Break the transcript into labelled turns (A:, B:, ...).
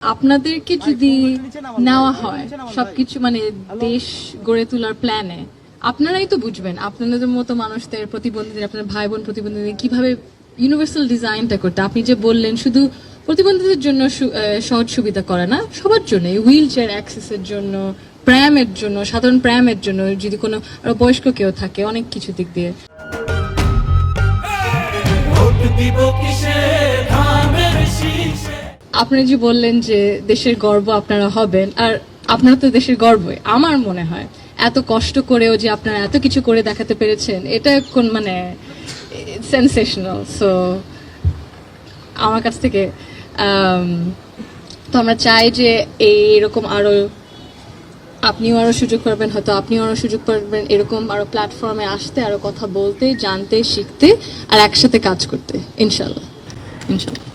A: আপনাদেরকে যদি নেওয়া হয় সবকিছু মানে দেশ গড়ে তোলার প্ল্যানে, আপনারাই তো বুঝবেন আপনাদের মতো মানুষদের, প্রতিবন্ধীদের, আপনার ভাই বোন প্রতিবন্ধীদের কিভাবে ইউনিভার্সাল ডিজাইনটা করতে। আপনি যে বললেন শুধু প্রতিবন্ধীদের জন্য সহজ সুবিধা করে না, সবার জন্য, হুইল চেয়ার অ্যাক্সেসের জন্য, প্র্যামের জন্য, সাধারণ প্র্যামের জন্য, যদি কোনো আরো বয়স্ক কেউ থাকে, অনেক কিছু দিক দিয়ে। আপনি যে বললেন যে দেশের গর্ব আপনারা হবেন, আর আপনারা তো দেশের গর্বই আমার মনে হয়। এত কষ্ট করেও যে আপনারা এত কিছু করে দেখাতে পেরেছেন, এটা কোন মানে সেন্সেশনাল। সো আমার কাছ থেকে তো আমরা চাই যে এইরকম আরো আপনিও আরো সুযোগ পাবেন, হয়তো আপনিও আরো সুযোগ পাবেন এরকম আরো প্ল্যাটফর্মে আসতে, আরো কথা বলতে, জানতে, শিখতে, আর একসাথে কাজ করতে, ইনশাল্লাহ ইনশাল্লাহ।